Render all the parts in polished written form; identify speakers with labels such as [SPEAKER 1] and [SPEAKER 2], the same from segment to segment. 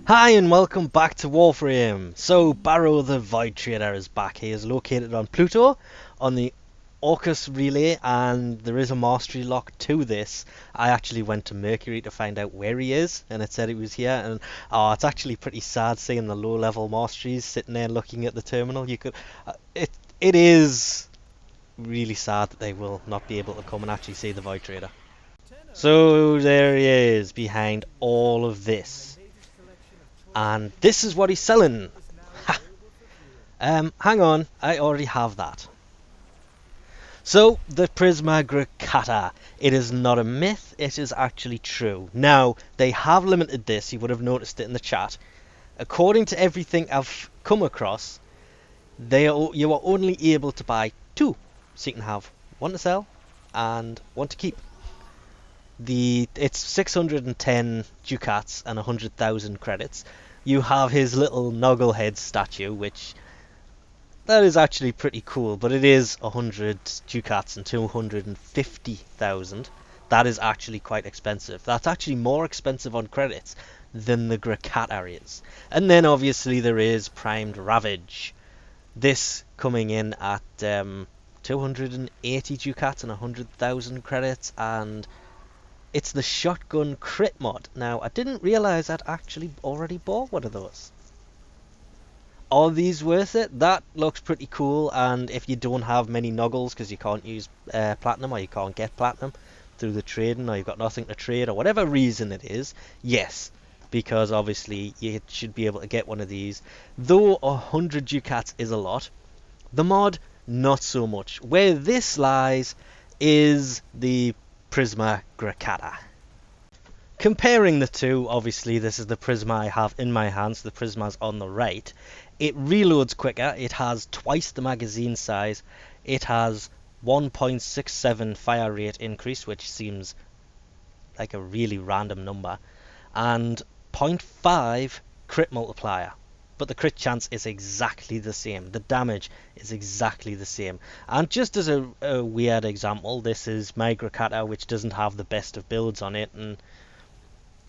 [SPEAKER 1] Hi and welcome back to Warframe. So Baro the Void Trader is back. He is located on Pluto on the Orcus relay, and there is a mastery lock to this. I actually went to Mercury to find out where he is, and it said he was here. And it's actually pretty sad seeing the low level masteries sitting there looking at the terminal. It is really sad that they will not be able to come and actually see the Void Trader. So there he is behind all of this. And this is what he's selling. Ha! Hang on, I already have that. So, the Prisma Grakata. It is not a myth, it is actually true. Now, they have limited this, you would have noticed it in the chat. According to everything I've come across, you are only able to buy two. So you can have one to sell and one to keep. It's 610 ducats and 100,000 credits. You have his little noggle head statue, which that is actually pretty cool, but it is 100 ducats and 250,000. That is actually quite expensive. That's actually more expensive on credits than the Grakata is. And then obviously there is primed Ravage. This coming in at 280 ducats and 100,000 credits, and it's the shotgun crit mod. Now, I didn't realise I'd actually already bought one of those. Are these worth it? That looks pretty cool, and if you don't have many noggles because you can't use platinum, or you can't get platinum through the trading, or you've got nothing to trade, or whatever reason it is, yes, because obviously you should be able to get one of these. Though 100 ducats is a lot, the mod, not so much. Where this lies is the Prisma Grakata. Comparing the two, obviously this is the Prisma I have in my hands, the Prisma's on the right. It reloads quicker, it has twice the magazine size, it has 1.67 fire rate increase, which seems like a really random number, and 0.5 crit multiplier. But the crit chance is exactly the same. The damage is exactly the same. And just as a weird example, this is my Grakata, which doesn't have the best of builds on it, and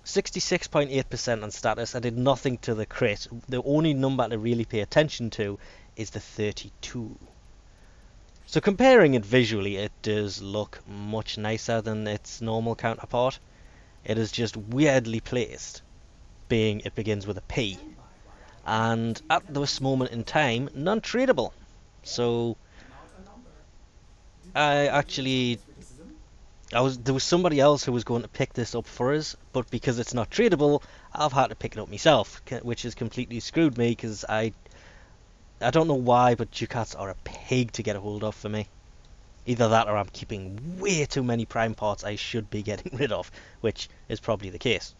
[SPEAKER 1] 66.8% on status. I did nothing to the crit. The only number to really pay attention to is the 32. So comparing it visually, it does look much nicer than its normal counterpart. It is just weirdly placed, being it begins with a P. And at this moment in time, non-tradable. So there was somebody else who was going to pick this up for us, but because it's not tradable, I've had to pick it up myself, which has completely screwed me because I don't know why, but ducats are a pig to get a hold of for me. Either that or I'm keeping way too many prime parts I should be getting rid of, which is probably the case.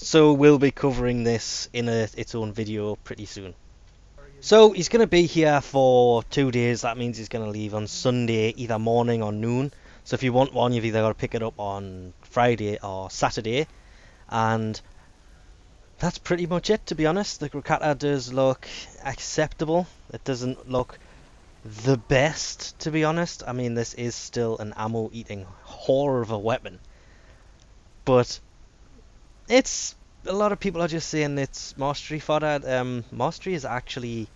[SPEAKER 1] So we'll be covering this in its own video pretty soon. So he's going to be here for 2 days. That means he's going to leave on Sunday, either morning or noon. So if you want one, you've either got to pick it up on Friday or Saturday. And that's pretty much it, to be honest. The Grakata does look acceptable. It doesn't look the best, to be honest. I mean, this is still an ammo-eating whore of a weapon. But it's... a lot of people are just saying it's mastery fodder. Mastery is actually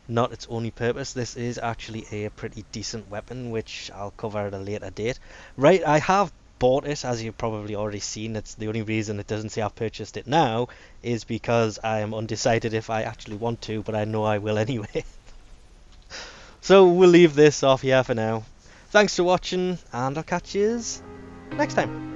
[SPEAKER 1] not its only purpose. This is actually a pretty decent weapon, which I'll cover at a later date. Right, I have bought it, as you've probably already seen. It's the only reason it doesn't say I've purchased it now is because I am undecided if I actually want to, but I know I will anyway. So we'll leave this off here for now. Thanks for watching, and I'll catch you next time.